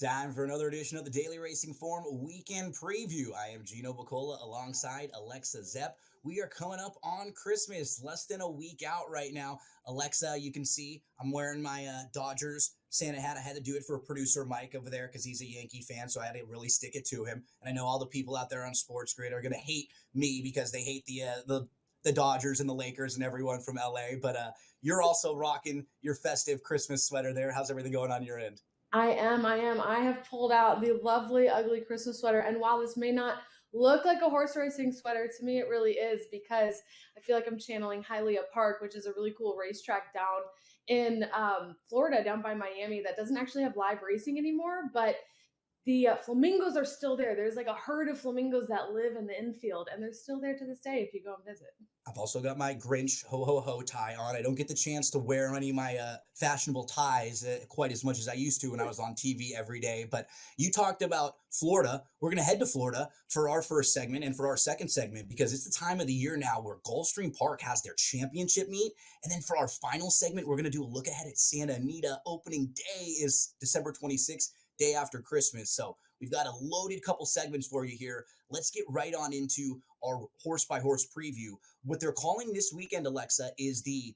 time for another edition of the Daily Racing Form Weekend Preview. I am Gino Buccola alongside Alexa Zepp. We are coming up on Christmas, less than a week out right now. Alexa, you can see I'm wearing my Dodgers Santa hat. I had to do it for producer Mike over there because he's a Yankee fan, so I had to really stick it to him. And I know all the people out there on SportsGrid are going to hate me because they hate the Dodgers and the Lakers and everyone from LA. But you're also rocking your festive Christmas sweater there. How's everything going on your end? I am. I have pulled out the lovely, ugly Christmas sweater. And while this may not look like a horse racing sweater, to me it really is, because I feel like I'm channeling Hialeah Park, which is a really cool racetrack down in Florida, down by Miami, that doesn't actually have live racing anymore, but the flamingos are still there. There's like a herd of flamingos that live in the infield, and they're still there to this day if you go and visit. I've also got my Grinch ho ho ho tie on. I don't get the chance to wear any of my fashionable ties quite as much as I used to when I was on TV every day. But you talked about Florida. We're going to head to Florida for our first segment and for our second segment because it's the time of the year now where Gulfstream Park has their championship meet. And then for our final segment, we're going to do a look ahead at Santa Anita. Opening day is December 26th. Day after Christmas. So we've got a loaded couple segments for you here. Let's get right on into our horse by horse preview. What they're calling this weekend, Alexa, is the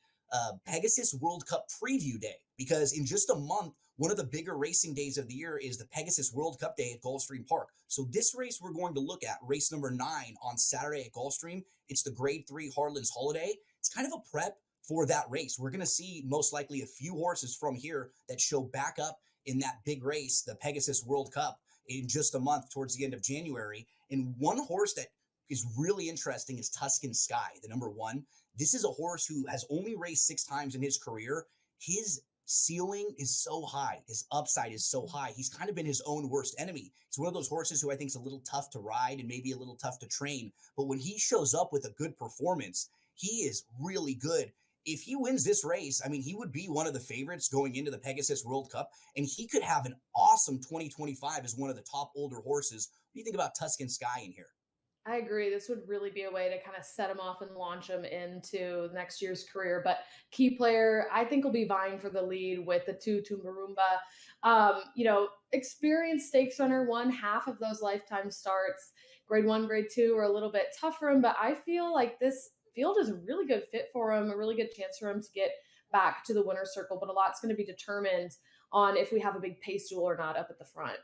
Pegasus World Cup Preview Day, because in just a month, one of the bigger racing days of the year is the Pegasus World Cup Day at Gulfstream Park. So this race we're going to look at, race number 9 on Saturday at Gulfstream. It's the Grade 3 Harlan's Holiday. It's kind of a prep for that race. We're going to see most likely a few horses from here that show back up in that big race, the Pegasus World Cup, in just a month towards the end of January. And one horse that is really interesting is Tuscan Sky, the number 1. This is a horse who has only raced 6 times in his career. His ceiling is so high. His upside is so high. He's kind of been his own worst enemy. He's one of those horses who I think is a little tough to ride and maybe a little tough to train. But when he shows up with a good performance, he is really good. If he wins this race, I mean, he would be one of the favorites going into the Pegasus World Cup, and he could have an awesome 2025 as one of the top older horses. What do you think about Tuscan Sky in here? I agree. This would really be a way to kind of set him off and launch him into next year's career. But key player, I think, will be vying for the lead with the 2 Tumbarumba. Experienced stakes runner, won half of those lifetime starts. Grade 1, grade 2 are a little bit tough for him, but I feel like this field is a really good fit for him, a really good chance for him to get back to the winner's circle. But a lot's going to be determined on if we have a big pace duel or not up at the front.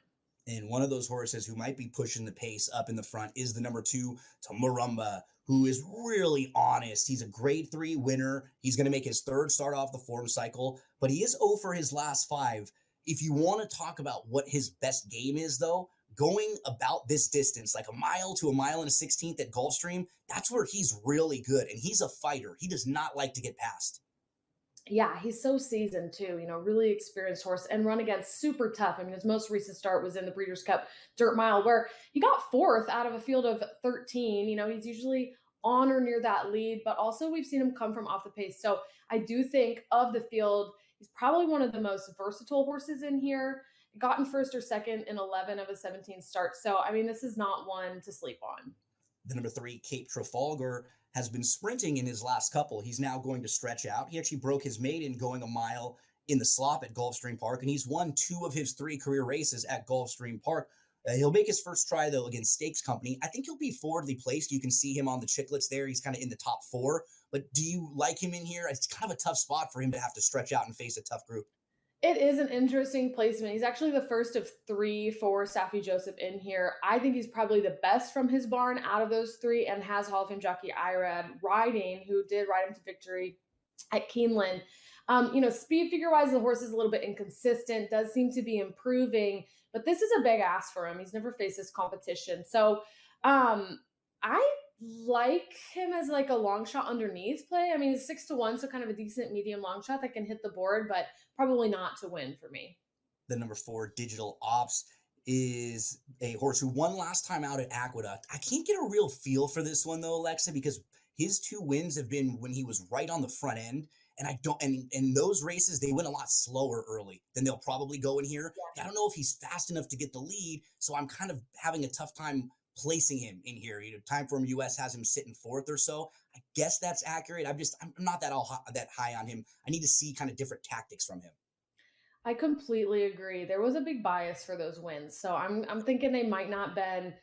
And one of those horses who might be pushing the pace up in the front is the number 2, Tumbarumba, who is really honest. He's a grade 3 winner. He's going to make his 3rd start off the form cycle, but he is 0 for his last 5. If you want to talk about what his best game is, though, going about this distance, like a mile to a mile and a 16th at Gulfstream, that's where he's really good. And he's a fighter. He does not like to get passed. Yeah, he's so seasoned too, really experienced horse, and run against super tough. I mean, his most recent start was in the Breeders' Cup Dirt Mile, where he got 4th out of a field of 13. He's usually on or near that lead, but also we've seen him come from off the pace. So I do think of the field, he's probably one of the most versatile horses in here. Gotten 1st or 2nd in 11 of his 17 starts. So, I mean, this is not one to sleep on. The number 3, Cape Trafalgar, has been sprinting in his last couple. He's now going to stretch out. He actually broke his maiden going a mile in the slop at Gulfstream Park, and he's won 2 of his 3 career races at Gulfstream Park. He'll make his first try, though, against Stakes Company. I think he'll be forwardly placed. You can see him on the chicklets there. He's kind of in the top 4. But do you like him in here? It's kind of a tough spot for him to have to stretch out and face a tough group. It is an interesting placement. He's actually the first of 3 for Saffie Joseph in here. I think he's probably the best from his barn out of those 3, and has Hall of Fame jockey Irad riding, who did ride him to victory at Keeneland. Speed figure-wise, the horse is a little bit inconsistent, does seem to be improving, but this is a big ask for him. He's never faced this competition. So I like him as like a long shot underneath play. I mean, he's 6-1, so kind of a decent medium long shot that can hit the board, but probably not to win for me. The number 4, Digital Ops, is a horse who won last time out at Aqueduct. I can't get a real feel for this one, though, Alexa, because his 2 wins have been when he was right on the front end. And in those races, they went a lot slower early than they'll probably go in here. Yeah. I don't know if he's fast enough to get the lead, so I'm kind of having a tough time placing him in here. Time Form US has him sitting 4th or so. I guess that's accurate. I'm not that high on him. I need to see kind of different tactics from him. I completely agree. There was a big bias for those wins, so I'm thinking they might not been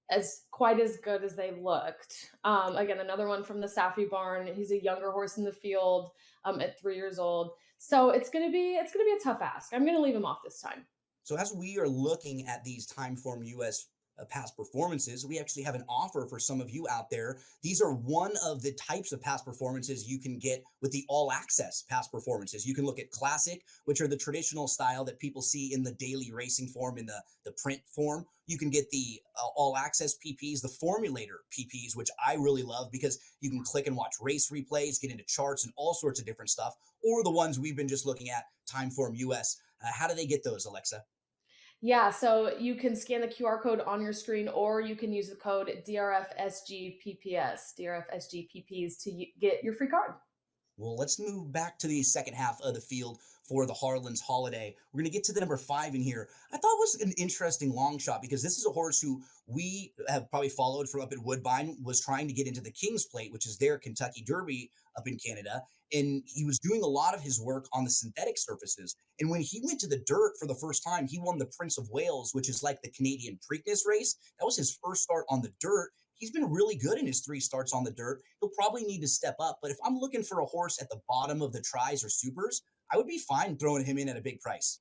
as quite as good as they looked. Again, another one from the Safi barn. He's a younger horse in the field at 3 years old, so it's gonna be a tough ask. I'm gonna leave him off this time. So as we are looking at these Timeform US past performances, we actually have an offer for some of you out there. These are one of the types of past performances you can get with the all access past performances. You can look at classic, which are the traditional style that people see in the daily racing form, in the print form. You can get the all access PPs, the formulator PPs, which I really love because you can click and watch race replays, get into charts and all sorts of different stuff, or the ones we've been just looking at, Timeform US. How do they get those, Alexa? Yeah, so you can scan the QR code on your screen, or you can use the code DRFSGPPS, DRFSGPPs to get your free card. Well, let's move back to the second half of the field for the Harlan's Holiday. We're going to get to the number 5 in here. I thought was an interesting long shot because this is a horse who we have probably followed from up at Woodbine, was trying to get into the King's Plate, which is their Kentucky Derby up in Canada. And he was doing a lot of his work on the synthetic surfaces. And when he went to the dirt for the first time, he won the Prince of Wales, which is like the Canadian Preakness race. That was his first start on the dirt. He's been really good in his 3 starts on the dirt. He'll probably need to step up. But if I'm looking for a horse at the bottom of the tries or supers, I would be fine throwing him in at a big price.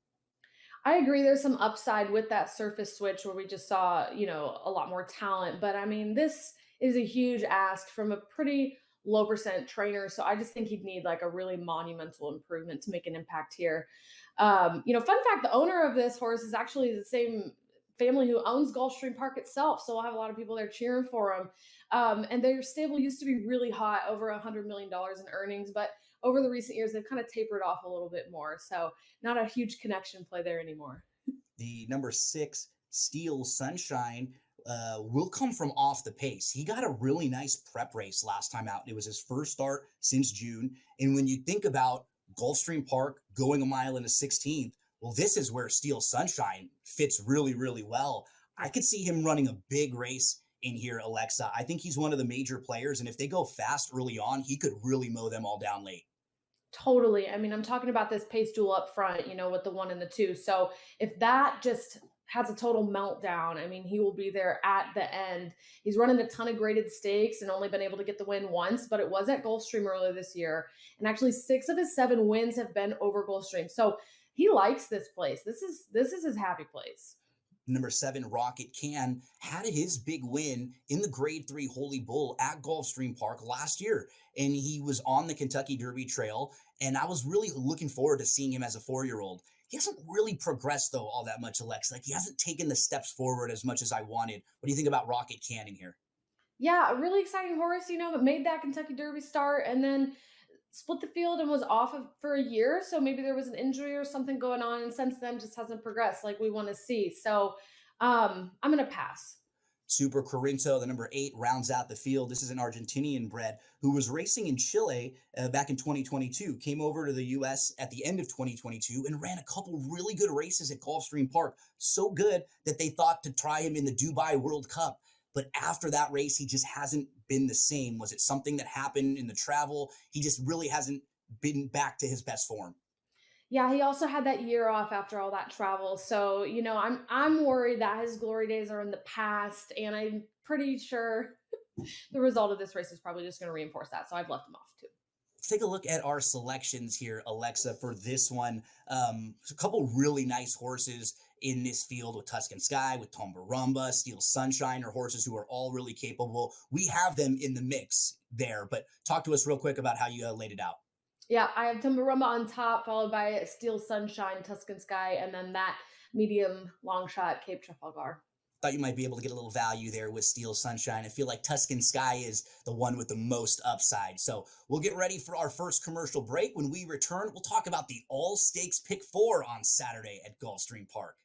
I agree. There's some upside with that surface switch where we just saw, a lot more talent. But I mean, this is a huge ask from a pretty low percent trainer. So I just think he'd need like a really monumental improvement to make an impact here. Fun fact: the owner of this horse is actually the same family who owns Gulfstream Park itself. So we'll have a lot of people there cheering for him. And their stable used to be really hot, over $100 million in earnings, but over the recent years, they've kind of tapered off a little bit more. So not a huge connection play there anymore. The number 6, Steel Sunshine, will come from off the pace. He got a really nice prep race last time out. It was his first start since June. And when you think about Gulfstream Park going a mile in a 16th, well, this is where Steel Sunshine fits really, really well. I could see him running a big race in here, Alexa. I think he's one of the major players. And if they go fast early on, he could really mow them all down late. Totally. I mean, I'm talking about this pace duel up front, with the 1 and the 2. So if that just has a total meltdown, I mean, he will be there at the end. He's running a ton of graded stakes and only been able to get the win once, but it was at Gulfstream earlier this year. And actually 6 of his 7 wins have been over Gulfstream. So he likes this place. This is his happy place. Number 7, Rocket Can, had his big win in the Grade 3 Holy Bull at Gulfstream Park last year. And he was on the Kentucky Derby Trail. And I was really looking forward to seeing him as a 4-year-old. He hasn't really progressed, though, all that much, Alex. Like, he hasn't taken the steps forward as much as I wanted. What do you think about Rocket Can in here? Yeah, a really exciting horse, that made that Kentucky Derby start and then split the field and was off for a year. So maybe there was an injury or something going on, and since then just hasn't progressed like we want to see. So I'm gonna pass. Super Corinto, the number 8, rounds out the field. This is an Argentinian bred who was racing in Chile back in 2022, came over to the U.S. at the end of 2022 and ran a couple really good races at Gulfstream Park. So good that they thought to try him in the Dubai World Cup. But after that race, he just hasn't been the same. Was it something that happened in the travel? He just really hasn't been back to his best form. Yeah, he also had that year off after all that travel. So, I'm worried that his glory days are in the past, and I'm pretty sure the result of this race is probably just going to reinforce that. So I've left him off too. Let's take a look at our selections here, Alexa, for this one. A couple really nice horses in this field with Tuscan Sky, with Tombarumba, Steel Sunshine, are horses who are all really capable. We have them in the mix there, but talk to us real quick about how you laid it out. Yeah, I have Tumbarumba on top, followed by Steel Sunshine, Tuscan Sky, and then that medium long shot, Cape Trafalgar. Thought you might be able to get a little value there with Steel Sunshine. I feel like Tuscan Sky is the one with the most upside. So we'll get ready for our first commercial break. When we return, we'll talk about the all stakes pick 4 on Saturday at Gulfstream Park.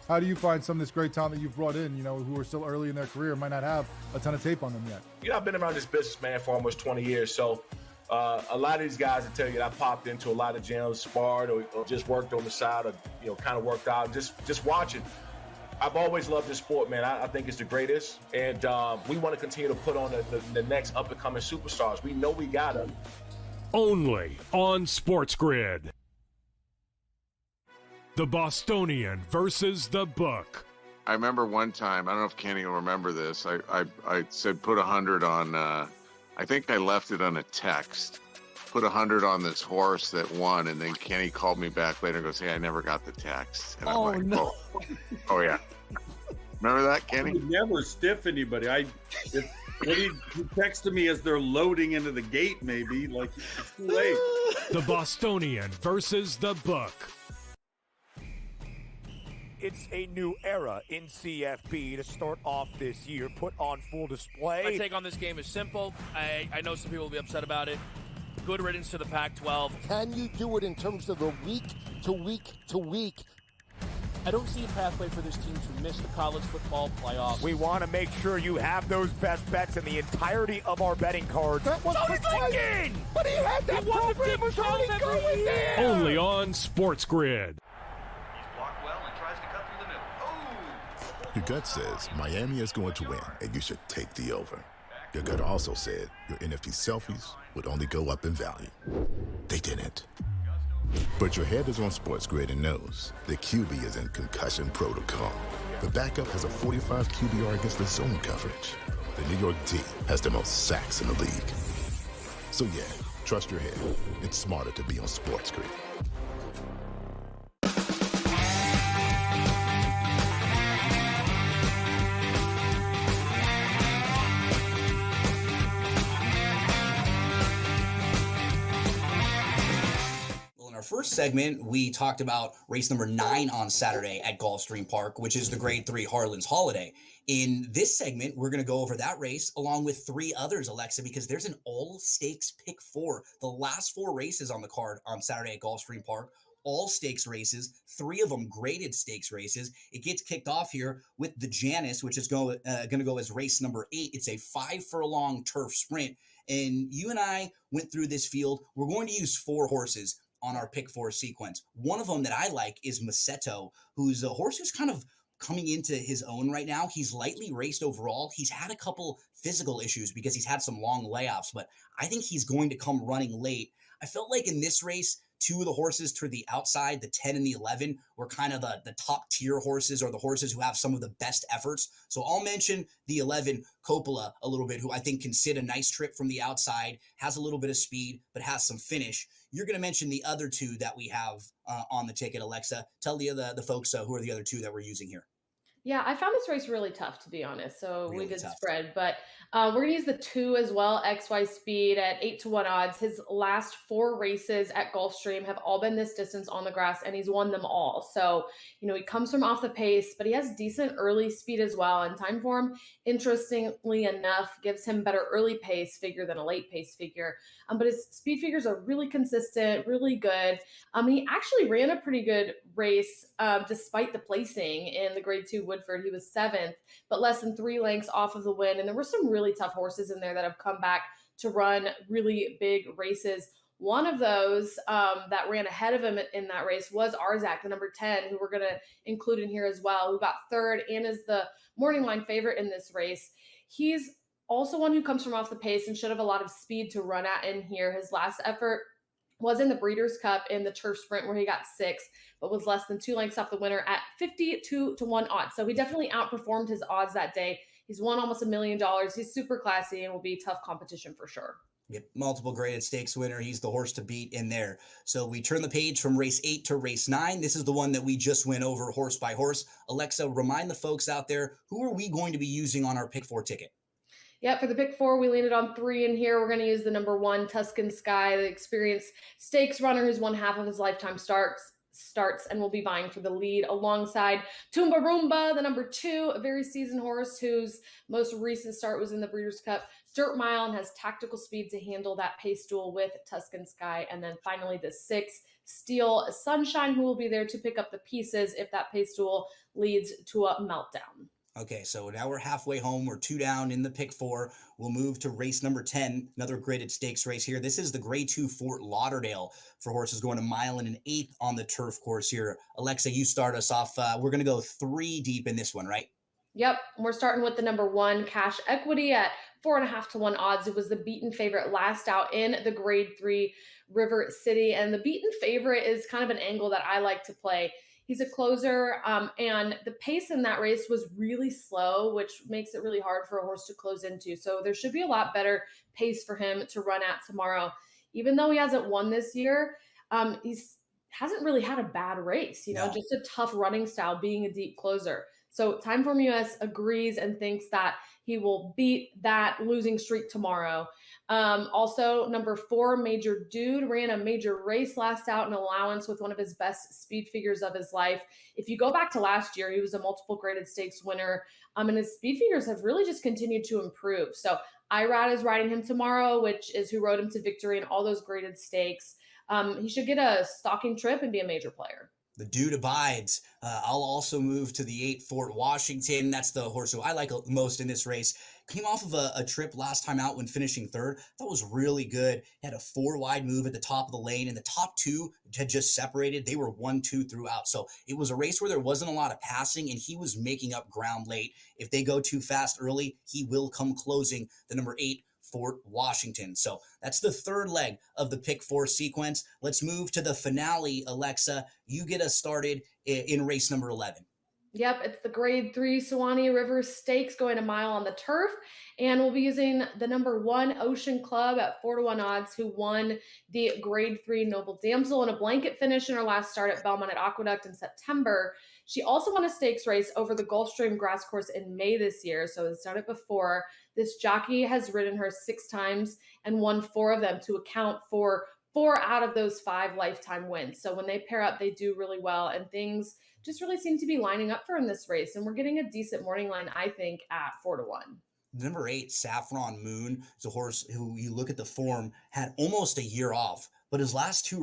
How do you find some of this great talent that you've brought in, who are still early in their career, might not have a ton of tape on them yet? I've been around this business, man, for almost 20 years. So, A lot of these guys will tell you that I popped into a lot of gyms, sparred, or just worked on the side, or kind of worked out, just watching. I've always loved this sport, man. I think it's the greatest, and we want to continue to put on the next up-and-coming superstars. We know we got them. Only on SportsGrid. The Bostonian versus the Book. I remember one time, I don't know if Kenny will remember this, I said put 100 on, I think I left it on a text, put 100 on this horse that won, and then Kenny called me back later and goes, hey, I never got the text. And I'm like, no. Oh yeah. Remember that, Kenny? I would never stiff anybody. He texted me as they're loading into the gate, maybe, like it's too late. The Bostonian versus the Book. It's a new era in CFB to start off this year, put on full display. My take on this game is simple. I know some people will be upset about it. Good riddance to the Pac-12. Can you do it in terms of the week to week to week? I don't see a pathway for this team to miss the college football playoffs. We want to make sure you have those best bets in the entirety of our betting cards. That was Lincoln! But he had that program was already going there! Only on SportsGrid. Your gut says Miami is going to win, and you should take the over. Your gut also said your NFT selfies would only go up in value. They didn't. But your head is on SportsGrid and knows the QB is in concussion protocol. The backup has a 45 QBR against the zone coverage. The New York D has the most sacks in the league. So yeah, trust your head. It's smarter to be on SportsGrid. First segment, we talked about race number 9 on Saturday at Gulfstream Park, which is the Grade 3 Harlan's Holiday. In this segment, we're going to go over that race along with 3 others, Alexa, because there's an all-stakes pick 4. The last 4 races on the card on Saturday at Gulfstream Park, all stakes races, 3 of them graded stakes races. It gets kicked off here with the Janus, which is going to go as race number 8. It's a 5-furlong turf sprint. And you and I went through this field. We're going to use 4 horses on our pick 4 sequence. One of them that I like is Maceto, who's a horse who's kind of coming into his own right now. He's lightly raced overall. He's had a couple physical issues because he's had some long layoffs, but I think he's going to come running late. I felt like in this race, 2 of the horses to the outside, the 10 and the 11, were kind of the top tier horses, or the horses who have some of the best efforts. So I'll mention the 11, Buccola, a little bit, who I think can sit a nice trip from the outside, has a little bit of speed, but has some finish. You're going to mention the other 2 that we have on the ticket, Alexa. Tell the folks who are the other 2 that we're using here. Yeah, I found this race really tough, to be honest. So Really we did tough. spread, but we're going to use the 2 as well, XY Speed at 8-1 odds. His last 4 races at Gulfstream have all been this distance on the grass, and he's won them all. So, he comes from off the pace, but he has decent early speed as well. And time form, interestingly enough, gives him better early pace figure than a late pace figure. But his speed figures are really consistent, really good. He actually ran a pretty good race despite the placing in the Grade 2 Woodford. He was 7th, but less than 3 lengths off of the win. And there were some really tough horses in there that have come back to run really big races. One of those that ran ahead of him in that race was Arzak, the number 10, who we're going to include in here as well, who got 3rd and is the morning line favorite in this race. He's also one who comes from off the pace and should have a lot of speed to run at in here. His last effort was in the Breeders' Cup in the turf sprint where he got 6th, but was less than 2 lengths off the winner at 52-1 odds. So he definitely outperformed his odds that day. He's won almost $1 million. He's super classy and will be tough competition for sure. Yep, multiple graded stakes winner. He's the horse to beat in there. So we turn the page from race 8 to race 9. This is the one that we just went over horse by horse. Alexa, remind the folks out there, who are we going to be using on our pick 4 ticket? Yeah, for the pick 4, we landed on 3 in here. We're going to use the number 1, Tuscan Sky, the experienced stakes runner who's won half of his lifetime starts and will be vying for the lead alongside Tumba Roomba, the number 2, a very seasoned horse whose most recent start was in the Breeders' Cup Dirt Mile and has tactical speed to handle that pace duel with Tuscan Sky. And then finally the 6, Steel Sunshine, who will be there to pick up the pieces if that pace duel leads to a meltdown. Okay, so now we're halfway home. We're 2 down in the pick 4. We'll move to race number 10, another graded stakes race here. This is the Grade 2 Fort Lauderdale for horses going a mile and an eighth on the turf course here. Alexa, you start us off. We're going to go 3 deep in this one, right? Yep, we're starting with the number 1, Cash Equity, at 4.5 to 1 odds. It was the beaten favorite last out in the Grade 3 River City, and the beaten favorite is kind of an angle that I like to play. He's a closer, and the pace in that race was really slow, which makes it really hard for a horse to close into. So there should be a lot better pace for him to run at tomorrow. Even though he hasn't won this year, he's hasn't really had a bad race, just a tough running style, being a deep closer. So Timeform US agrees and thinks that he will beat that losing streak tomorrow. Also, number 4, Major Dude, ran a major race last out in allowance with one of his best speed figures of his life. If you go back to last year, he was a multiple graded stakes winner, and his speed figures have really just continued to improve. So IRAD is riding him tomorrow, which is who rode him to victory in all those graded stakes. He should get a stalking trip and be a major player. The Dude abides. I'll also move to the 8, Fort Washington. That's the horse who I like most in this race. Came off of a trip last time out when finishing third. That was really good. He had a 4-wide move at the top of the lane, and the top 2 had just separated. They were 1-2 throughout. So it was a race where there wasn't a lot of passing, and he was making up ground late. If they go too fast early, he will come closing the number 8, Fort Washington. So that's the third leg of the pick 4 sequence. Let's move to the finale. Alexa, you get us started in race number 11. Yep, it's the Grade 3 Suwannee River Stakes going a mile on the turf. And we'll be using the number 1 Ocean Club at 4 to 1 odds, who won the Grade 3 Noble Damsel in a blanket finish in her last start at Belmont at Aqueduct in September. She also won a stakes race over the Gulfstream grass course in May this year, so it's done it before. This jockey has ridden her 6 times and won 4 of them, to account for 4 out of those 5 lifetime wins. So when they pair up, they do really well, and things just really seem to be lining up for him this race. And we're getting a decent morning line, I think, at 4 to 1. Number 8, Saffron Moon, is a horse who, you look at the form, had almost a year off, but her last 2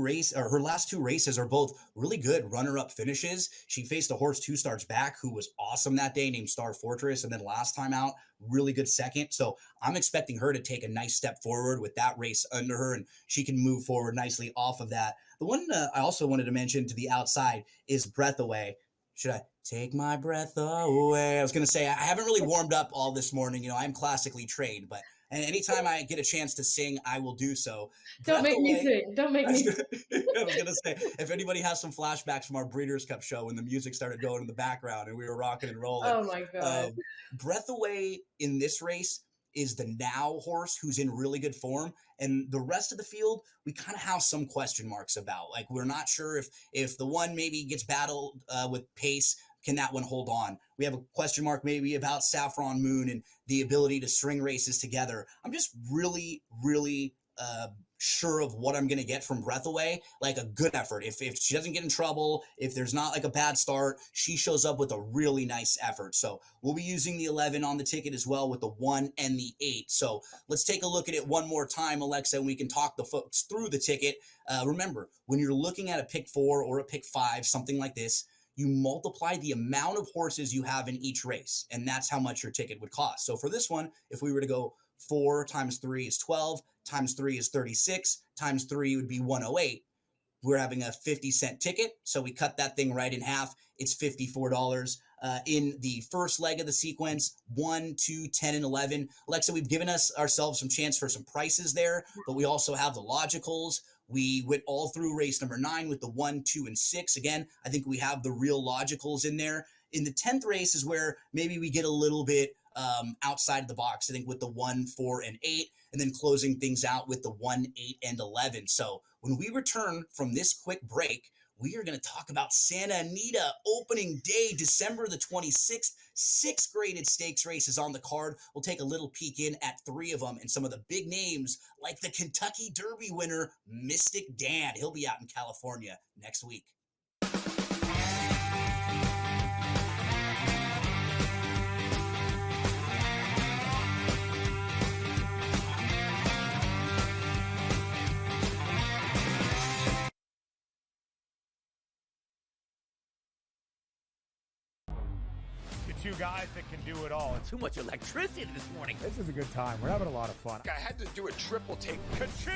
races are both really good runner-up finishes. She faced a horse 2 starts back who was awesome that day, named Star Fortress, and then last time out, really good second. So I'm expecting her to take a nice step forward with that race under her, and she can move forward nicely off of that. The one I also wanted to mention to the outside is Breath Away. Should I take my breath away? I was going to say, I haven't really warmed up all this morning. I'm classically trained, but anytime I get a chance to sing, I will do so. Don't make me sing. Don't make me sing. I was going to say, if anybody has some flashbacks from our Breeders' Cup show when the music started going in the background and we were rocking and rolling. Oh, my God. Breath Away in this race is the now horse who's in really good form. And the rest of the field, we kind of have some question marks about. Like, we're not sure if the one maybe gets battled with pace, can that one hold on? We have a question mark maybe about Saffron Moon and the ability to string races together. I'm just really, really sure of what I'm going to get from Breath Away, like a good effort. If she doesn't get in trouble, if there's not like a bad start, she shows up with a really nice effort. So we'll be using the 11 on the ticket as well with the 1 and the 8. So let's take a look at it one more time, Alexa, and we can talk the folks through the ticket. Remember, when you're looking at a pick 4 or a pick 5, something like this, you multiply the amount of horses you have in each race, and that's how much your ticket would cost. So for this one, if we were to go 4 times 3 is 12, times 3 is 36, times 3 would be 108. We're having a 50-cent ticket, so we cut that thing right in half. It's $54. In the first leg of the sequence, 1, 2, 10, and 11. Alexa, we've given ourselves some chance for some prices there, but we also have the logicals. We went all through race number 9 with the 1, 2, and 6. Again, I think we have the real logicals in there. In the 10th race is where maybe we get a little bit outside of the box, I think, with the 1, 4, and 8, and then closing things out with the 1, 8, and 11. So when we return from this quick break, we are going to talk about Santa Anita opening day, December the 26th. 6 graded stakes races on the card. We'll take a little peek in at 3 of them and some of the big names like the Kentucky Derby winner, Mystic Dan. He'll be out in California next week. two guys that can do it all. Too much electricity this morning. This is a good time. We're having a lot of fun. I had to do a triple take. Ka-ching!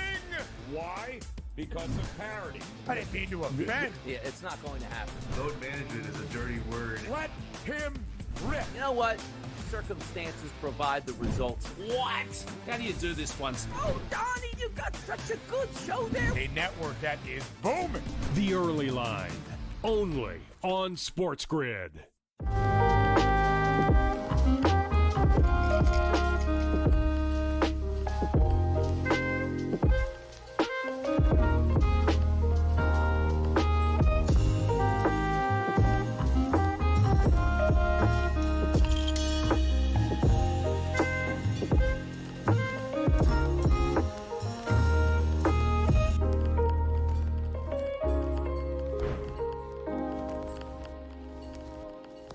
Why? Because of parity. I didn't mean to offend. Yeah, it's not going to happen. Load management is a dirty word. Let him rip. You know what? Circumstances provide the results. What? How do you do this once? Oh, Donnie, you got such a good show there. A network that is booming. The Early Line, only on SportsGrid.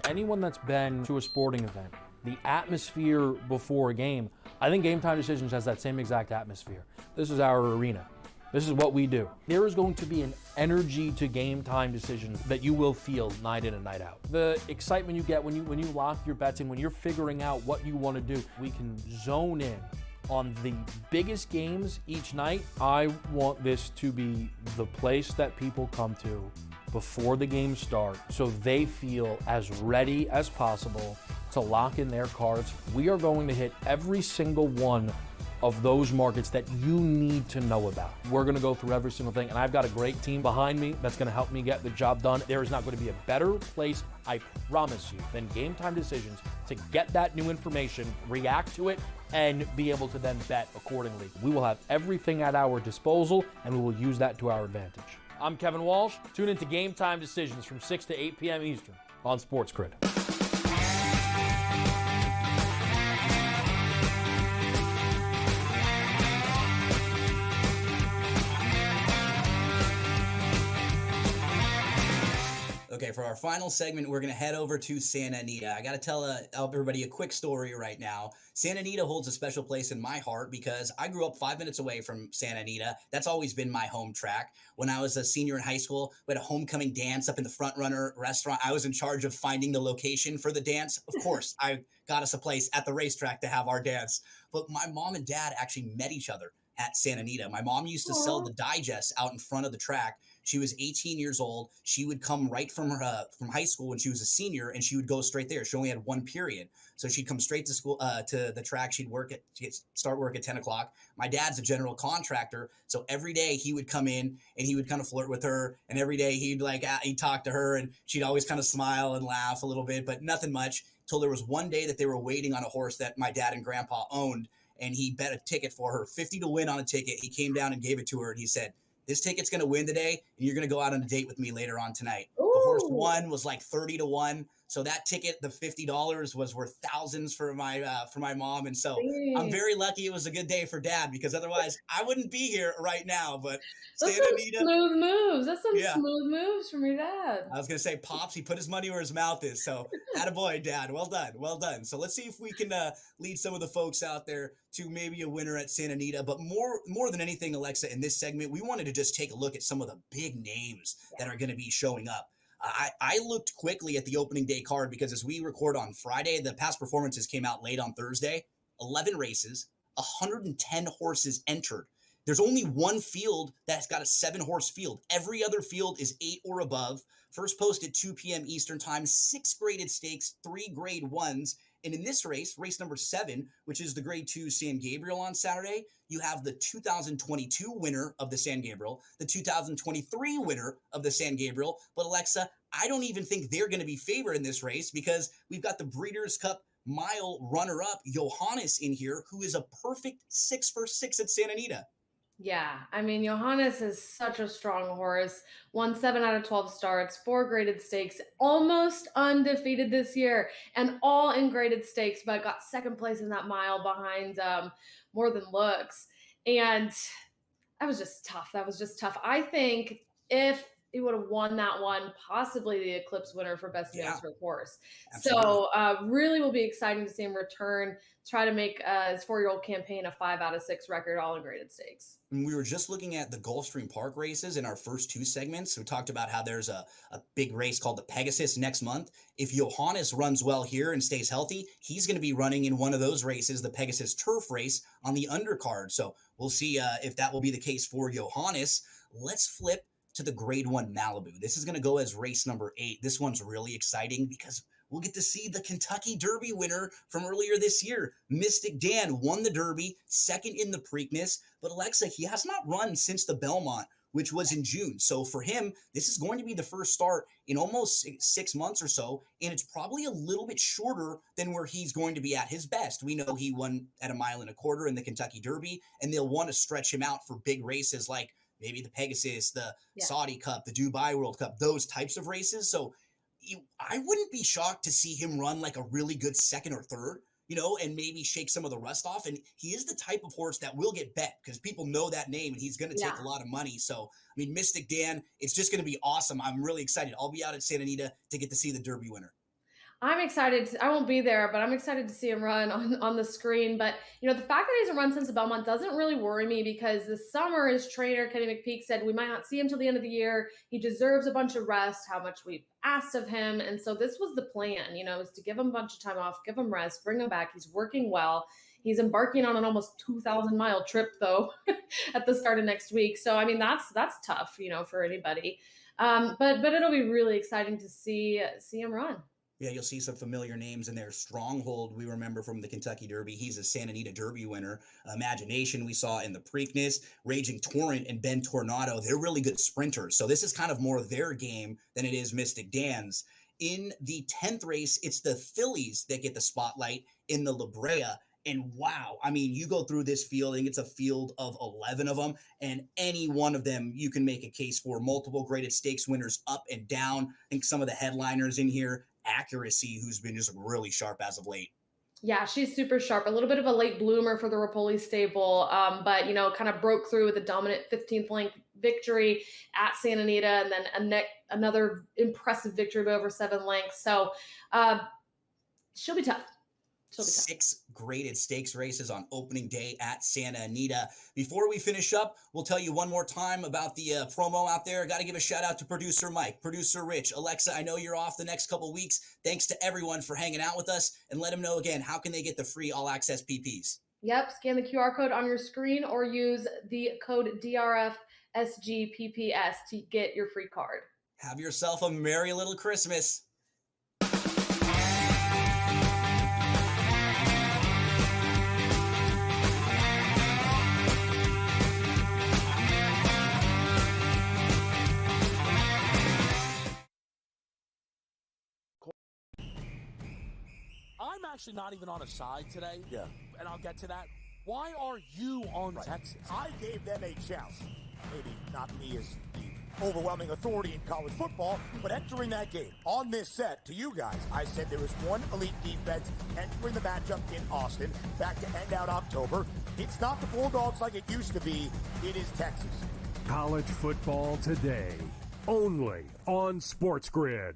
Anyone that's been to a sporting event, the atmosphere before a game, I think Game Time Decisions has that same exact atmosphere. This is our arena. This is what we do. There is going to be an energy to Game Time Decisions that you will feel night in and night out. The excitement you get when you lock your bets in, when you're figuring out what you want to do, we can zone in on the biggest games each night. I want this to be the place that people come to before the games start so they feel as ready as possible to lock in their cards. We are going to hit every single one of those markets that you need to know about. We're going to go through every single thing, and I've got a great team behind me that's going to help me get the job done. There is not going to be a better place, I promise you, than Game Time Decisions to get that new information, react to it, and be able to then bet accordingly. We will have everything at our disposal, and we will use that to our advantage. I'm Kevin Walsh. Tune into Game Time Decisions from 6 to 8 p.m. Eastern on SportsGrid. Okay, for our final segment, we're going to head over to Santa Anita. I got to tell everybody a quick story right now. Santa Anita holds a special place in my heart because I grew up 5 minutes away from Santa Anita. That's always been my home track. When I was a senior in high school, we had a homecoming dance up in the Front Runner restaurant. I was in charge of finding the location for the dance. Of course, I got us a place at the racetrack to have our dance. But my mom and dad actually met each other at Santa Anita. My mom used to sell the digest out in front of the track. She was 18 years old. She would come right from high school when she was a senior, and she would go straight there. She only had one period, so she'd come straight to school to the track. She'd start work at 10 o'clock. My dad's a general contractor, so every day he would come in and he would kind of flirt with her, and every day he'd talk to her, and she'd always kind of smile and laugh a little bit, but nothing much. Till there was one day that they were waiting on a horse that my dad and grandpa owned, and he bet a ticket for her, 50 to win on a ticket. He came down and gave it to her, and he said, "This ticket's going to win today, and you're going to go out on a date with me later on tonight." Ooh. The horse won was like 30 to 1. So that ticket, the $50, was worth thousands for my mom. And so I'm very lucky it was a good day for dad, because otherwise I wouldn't be here right now. But that's some smooth moves. That's some smooth moves from your dad. I was going to say, Pops, he put his money where his mouth is. So attaboy, Dad. Well done. Well done. So let's see if we can lead some of the folks out there to maybe a winner at Santa Anita. But more than anything, Alexa, in this segment, we wanted to just take a look at some of the big names that are going to be showing up. I looked quickly at the opening day card because as we record on Friday, the past performances came out late on Thursday. 11 races, 110 horses entered. There's only one field that's got a 7-horse field. Every other field is 8 or above. First post at 2 p.m. Eastern time, 6 graded stakes, 3 grade 1s. And in this race number 7, which is the grade 2 San Gabriel on Saturday, you have the 2022 winner of the San Gabriel, the 2023 winner of the San Gabriel. But Alexa, I don't even think they're going to be favored in this race because we've got the Breeders' Cup Mile runner-up, Johannes, in here, who is a perfect 6 for 6 at Santa Anita. Yeah, I mean, Johannes is such a strong horse. Won 7 out of 12 starts, 4 graded stakes, almost undefeated this year, and all in graded stakes, but got second place in that mile behind More Than Looks. And that was just tough. I think if he would have won that one, possibly the Eclipse winner for best no-stroke horse. Absolutely. So really will be exciting to see him return, try to make his 4-year-old campaign a 5 out of 6 record, all in graded stakes. And we were just looking at the Gulfstream Park races in our first 2 segments. We talked about how there's a big race called the Pegasus next month. If Johannes runs well here and stays healthy, he's going to be running in one of those races, the Pegasus Turf race, on the undercard. So we'll see if that will be the case for Johannes. Let's flip to the Grade 1 Malibu. This is going to go as race number 8. This one's really exciting because we'll get to see the Kentucky Derby winner from earlier this year. Mystic Dan won the Derby, second in the Preakness. But Alexa, he has not run since the Belmont, which was in June. So for him, this is going to be the first start in almost 6 months or so. And it's probably a little bit shorter than where he's going to be at his best. We know he won at 1.25 miles in the Kentucky Derby, and they'll want to stretch him out for big races like maybe the Pegasus, the Saudi Cup, the Dubai World Cup, those types of races. So I wouldn't be shocked to see him run like a really good second or third, and maybe shake some of the rust off. And he is the type of horse that will get bet because people know that name and he's going to take a lot of money. So, Mystic Dan, it's just going to be awesome. I'm really excited. I'll be out at Santa Anita to get to see the Derby winner. I'm excited. I won't be there, but I'm excited to see him run on the screen. But, the fact that he hasn't run since the Belmont doesn't really worry me because this summer his trainer, Kenny McPeak, said we might not see him till the end of the year. He deserves a bunch of rest, how much we've asked of him. And so this was the plan, is to give him a bunch of time off, give him rest, bring him back. He's working well. He's embarking on an almost 2,000-mile trip, though, at the start of next week. So, that's tough, for anybody. But it'll be really exciting to see him run. Yeah, you'll see some familiar names in there. Stronghold, we remember from the Kentucky Derby. He's a Santa Anita Derby winner. Imagination, we saw in the Preakness. Raging Torrent and Ben Tornado, they're really good sprinters. So this is kind of more their game than it is Mystic Dan's. In the 10th race, it's the fillies that get the spotlight in the La Brea. And wow, you go through this field, and it's a field of 11 of them, and any one of them you can make a case for. Multiple graded stakes winners up and down. I think some of the headliners in here, Accuracy, who's been just really sharp as of late. Yeah, she's super sharp. A little bit of a late bloomer for the Rapoli stable, but, kind of broke through with a dominant 15th length victory at Santa Anita, and then another impressive victory of over 7 lengths. So she'll be tough. 6 graded stakes races on opening day at Santa Anita. Before we finish up, we'll tell you one more time about the promo out there. Got to give a shout out to producer Mike, producer Rich, Alexa. I know you're off the next couple weeks. Thanks to everyone for hanging out with us, and let them know again, how can they get the free all access PPs? Yep. Scan the QR code on your screen or use the code DRFSGPPS to get your free card. Have yourself a merry little Christmas. I'm actually not even on a side today. Yeah. And I'll get to that. Why are you on Texas? I gave them a chance. Maybe not me as the overwhelming authority in college football, but entering that game on this set to you guys, I said there was one elite defense entering the matchup in Austin back to end out October. It's not the Bulldogs like it used to be. It is Texas. College football today, only on SportsGrid.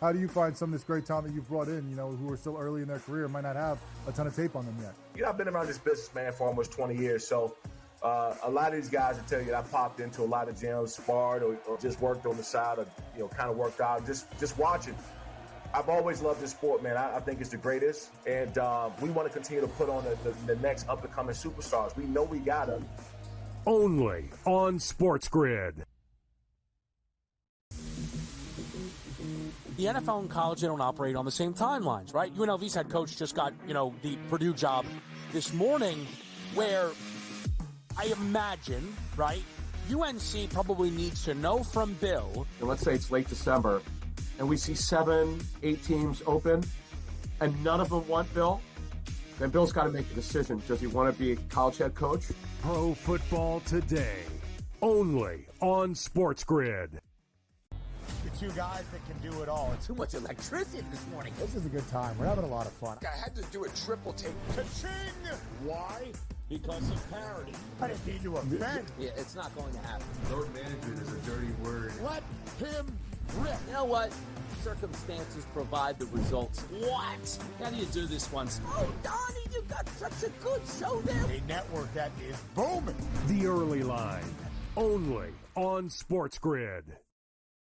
How do you find some of this great talent that you've brought in, who are still early in their career, might not have a ton of tape on them yet? I've been around this business, man, for almost 20 years. So a lot of these guys will tell you that I popped into a lot of gyms, sparred or just worked on the side or, kind of worked out, just watching. I've always loved this sport, man. I think it's the greatest. And we want to continue to put on the next up-and-coming superstars. We know we got them. Only on SportsGrid. The NFL and college, they don't operate on the same timelines, right? UNLV's head coach just got, the Purdue job this morning, where I imagine, right, UNC probably needs to know from Bill. And let's say it's late December, and we see 7, 8 teams open, and none of them want Bill. Then Bill's got to make a decision. Does he want to be a college head coach? Pro football today, only on SportsGrid. It's two guys that can do it all. Too much electricity this morning. This is a good time. We're having a lot of fun. I had to do a triple take. Ka-ching! Why? Because of parity. I didn't mean to offend. Yeah, it's not going to happen. Load management is a dirty word. Let him rip. You know what? Circumstances provide the results. What? How do you do this one? Oh, Donnie, you got such a good show there. A network that is booming. The Early Line, only on SportsGrid.